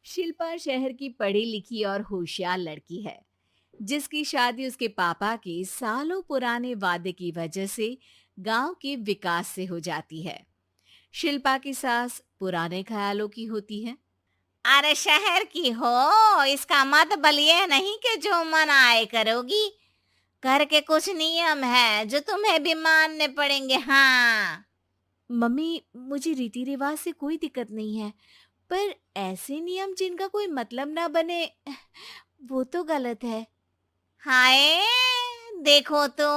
शिल्पा शहर की पढ़ी लिखी और होशियार लड़की है, जिसकी शादी उसके पापा के सालों पुराने वादे की वजह से गांव के विकास से हो जाती है। शिल्पा की सास पुराने ख्यालों की होती है। अरे शहर की हो, इसका मतलब ये नहीं कि जो मन आए करोगी। घर के कुछ नियम है जो तुम्हें भी मानने पड़ेंगे। हाँ। मम्मी, मुझे रीति रिवाज से कोई दिक्कत नहीं है, पर ऐसे नियम जिनका कोई मतलब ना बने, वो तो गलत है। हाय, देखो तो।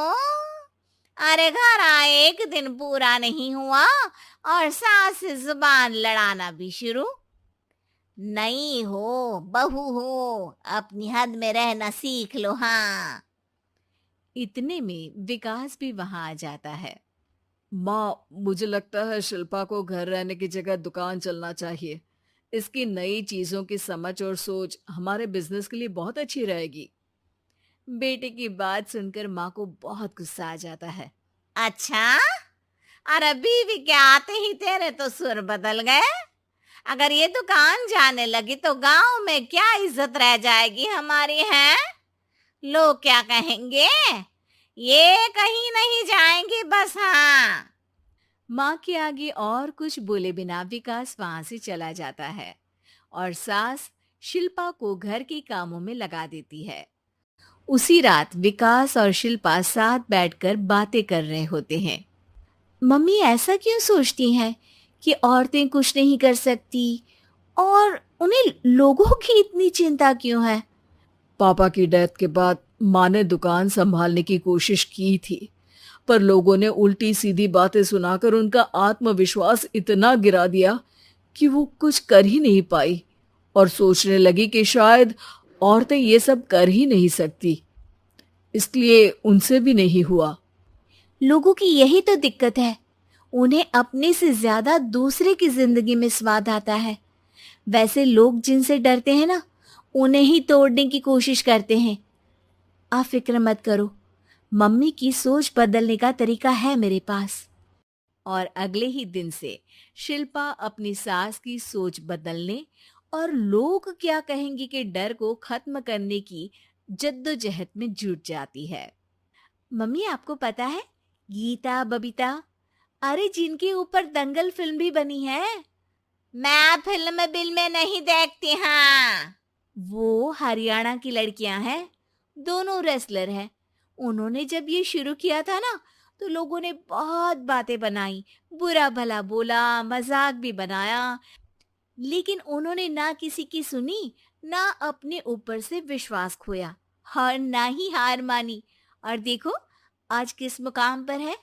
अरे घर आए एक दिन पूरा नहीं हुआ और सास से जुबान लड़ाना भी शुरू। नहीं हो, बहू हो, अपनी हद में रहना सीख लो। हाँ। इतने में विकास भी वहां आ जाता है। माँ, मुझे लगता है शिल्पा को घर रहने की जगह दुकान चलना चाहिए। इसकी नई चीजों की समझ और सोच हमारे बिजनेस के लिए बहुत अच्छी रहेगी। बेटे की बात सुनकर माँ को बहुत गुस्सा आ जाता है। अच्छा, अरे बीवी के आते ही तेरे तो सुर बदल गए। अगर ये दुकान जाने लगी तो गांव में क्या इज्जत रह जाएगी हमारी है। लोग क्या कहेंगे? ये कहीं नहीं जाएंगी बस। हाँ। माँ के आगे और कुछ बोले बिना विकास वहां से चला जाता है और सास शिल्पा को घर के कामों में लगा देती है। उसी रात विकास और शिल्पा साथ बैठकर बातें कर रहे होते हैं। मम्मी ऐसा क्यों सोचती हैं कि औरतें कुछ नहीं कर सकती, और उन्हें लोगों की इतनी चिंता क्यों है? पापा की डेथ के बाद माँ ने दुकान संभालने की कोशिश की थी, पर लोगों ने उल्टी सीधी बातें सुनाकर उनका आत्मविश्वास इतना गिरा दिया कि वो कुछ कर ही नहीं पाई और सोचने लगी कि शायद औरतें ये सब कर ही नहीं सकती। इसलिए उनसे भी नहीं हुआ। लोगों की यही तो दिक्कत है, उन्हें अपने से ज्यादा दूसरे की जिंदगी में स्वाद आता है। वैसे लोग जिनसे डरते हैं ना, उन्हें ही तोड़ने की कोशिश करते हैं। आप फिक्र मत करो, मम्मी की सोच बदलने का तरीका है मेरे पास। और अगले ही दिन से शिल्पा अपनी सास की सोच बदलने और लोग क्या कहेंगे के डर को खत्म करने की जद्दोजहद में जुट जाती है। मम्मी, आपको पता है, गीता बबीता, अरे जिनके ऊपर दंगल फिल्म भी बनी है, मैं फिल्म बिल में नहीं देखती। हाँ। वो हरियाणा की लड़कियां हैं। दोनों रेसलर हैं। उन्होंने जब ये शुरू किया था ना, तो लोगों ने बहुत बातें बनाई, बुरा भला बोला, मजाक भी बनाया, लेकिन उन्होंने ना किसी की सुनी, ना अपने ऊपर से विश्वास खोया और ना ही हार मानी। और देखो आज किस मुकाम पर है।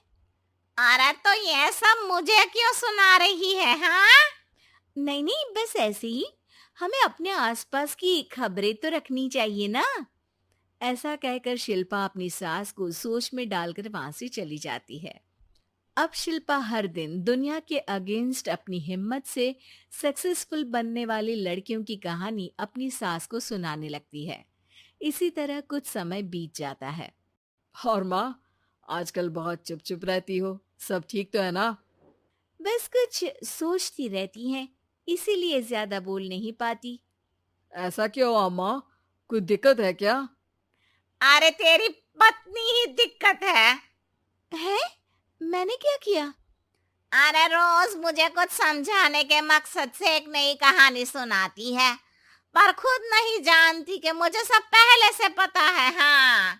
अरे तो ये सब मुझे क्यों सुना रही है? हाँ। नहीं नहीं, बस ऐसे ही, हमें अपने आसपास की खबरें तो रखनी चाहिए ना। ऐसा कहकर शिल्पा अपनी सास को सोच में डालकर वहां से चली जाती है। अब शिल्पा हर दिन दुनिया के अगेंस्ट अपनी हिम्मत से सक्सेसफुल बनने वाली लड़कियों की कहानी अपनी सास को सुनाने लगती है। इसी तरह कुछ समय बीत जाता है। और माँ, आजकल बहुत चुप चुप रहती हो, सब ठीक तो है ना? बस कुछ सोचती रहती हैं, इसीलिए ज्यादा बोल नहीं पाती। ऐसा क्यों अम्मा? कोई दिक्कत है क्या? अरे तेरी पत्नी ही दिक्कत है। है? मैंने क्या किया? अरे रोज मुझे कुछ समझाने के मकसद से एक नई कहानी सुनाती है, पर खुद नहीं जानती कि मुझे सब पहले से पता है। हाँ।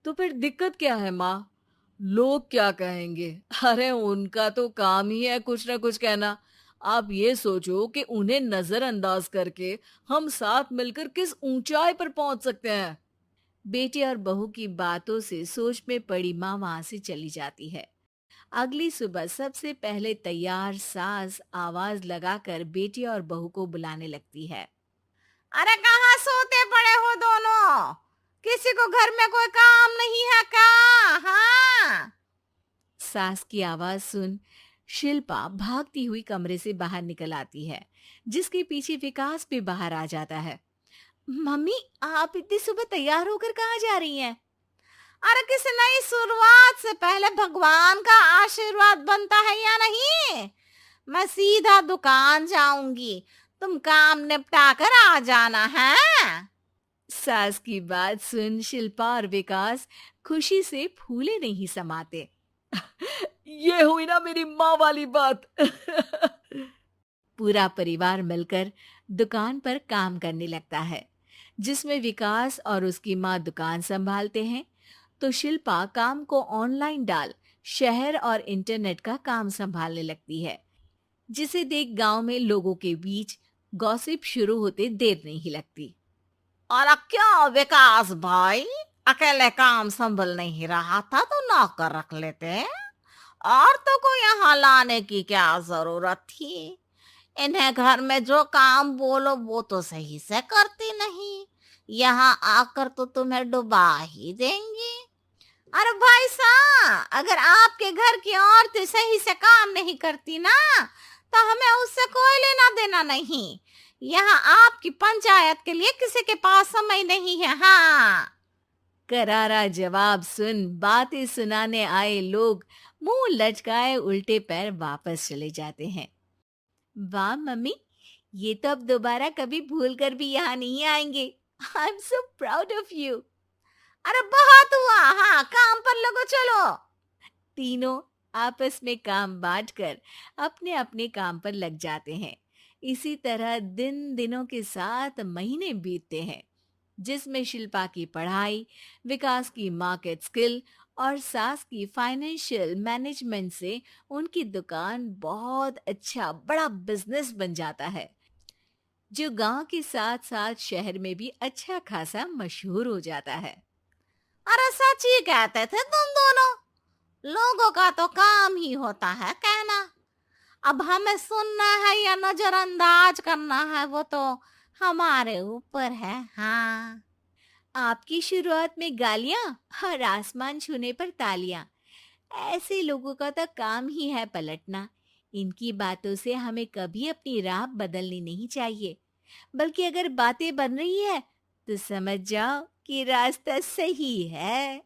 तो फिर दिक्कत क्या है माँ? लोग क्या कहेंगे? अरे उनका तो काम ही है कुछ ना कुछ कहना। आप ये सोचो कि उन्हें नजरअंदाज करके हम साथ मिलकर किस ऊंचाई पर पहुंच सकते हैं। बेटे और बहू की बातों से सोच में पड़ी माँ वहां से चली जाती है। अगली सुबह सबसे पहले तैयार सास आवाज लगाकर बेटी और बहू को बुलाने लगती है। अरे कहाँ सोते पड़े हो दोनों? किसी को घर में कोई काम नहीं है क्या? हाँ। सास की आवाज सुन शिल्पा भागती हुई कमरे से बाहर निकल आती है, जिसके पीछे विकास भी बाहर आ जाता है। मम्मी, आप इतनी सुबह तैयार होकर कहाँ जा रही हैं? अरे किसी नई शुरुआत से पहले भगवान का आशीर्वाद बनता है या नहीं? मैं सीधा दुकान जाऊंगी। तुम काम निपटा कर आ जाना है। सास की बात सुन शिल्पा और विकास खुशी से फूले नहीं समाते। ये हुई ना मेरी माँ वाली बात। पूरा परिवार मिलकर दुकान पर काम करने लगता है, जिसमें विकास और उसकी माँ दुकान संभालते हैं, तो शिल्पा काम को ऑनलाइन डाल शहर और इंटरनेट का काम संभालने लगती है, जिसे देख गांव में लोगों के बीच गॉसिप शुरू होते देर नहीं लगती। और क्या विकास भाई, अकेले काम संभल नहीं रहा था तो नौकर रख लेते, और तो को यहाँ लाने की क्या जरूरत थी। इन्हें घर में जो काम बोलो वो तो सही से करती नहीं, यहाँ आकर तो तुम्हें डुबा ही देंगी। अरे भाई साहब, अगर आपके घर की औरतें सही से काम नहीं करती ना, तो हमें उससे कोई लेना देना नहीं। यहाँ आपकी पंचायत के लिए किसी के पास समय नहीं है। हाँ, करारा जवाब सुन बातें सुनाने आए लोग मुंह लटकाए उल्टे पैर वापस चले जाते हैं। वाह मम्मी, ये तो अब दोबारा कभी भूल कर भी यहाँ नहीं आएंगे। I am so proud of you. अरे बहुत हुआ, हाँ काम पर लगो चलो। तीनों आपस में काम बांटकर अपने अपने काम पर लग जाते हैं। इसी तरह दिनों के साथ महीने बीतते हैं, जिसमें शिल्पा की पढ़ाई, विकास की मार्केट स्किल और सास की फाइनेंशियल मैनेजमेंट से उनकी दुकान बहुत अच्छा बड़ा बिजनेस बन जाता है, जो गांव के साथ साथ शहर में भी अच्छा खासा मशहूर हो जाता है। अरे सच ही कहते थे तुम दोनों, लोगों का तो काम ही होता है कहना। अब हमें सुनना है या नजरअंदाज करना है वो तो हमारे ऊपर है। हाँ, आपकी शुरुआत में गालियां और आसमान छूने पर तालियां, ऐसे लोगों का तो काम ही है पलटना। इनकी बातों से हमें कभी अपनी राह बदलनी नहीं चाहिए, बल्कि अगर बातें बन रही है तो समझ जाओ कि रास्ता सही है।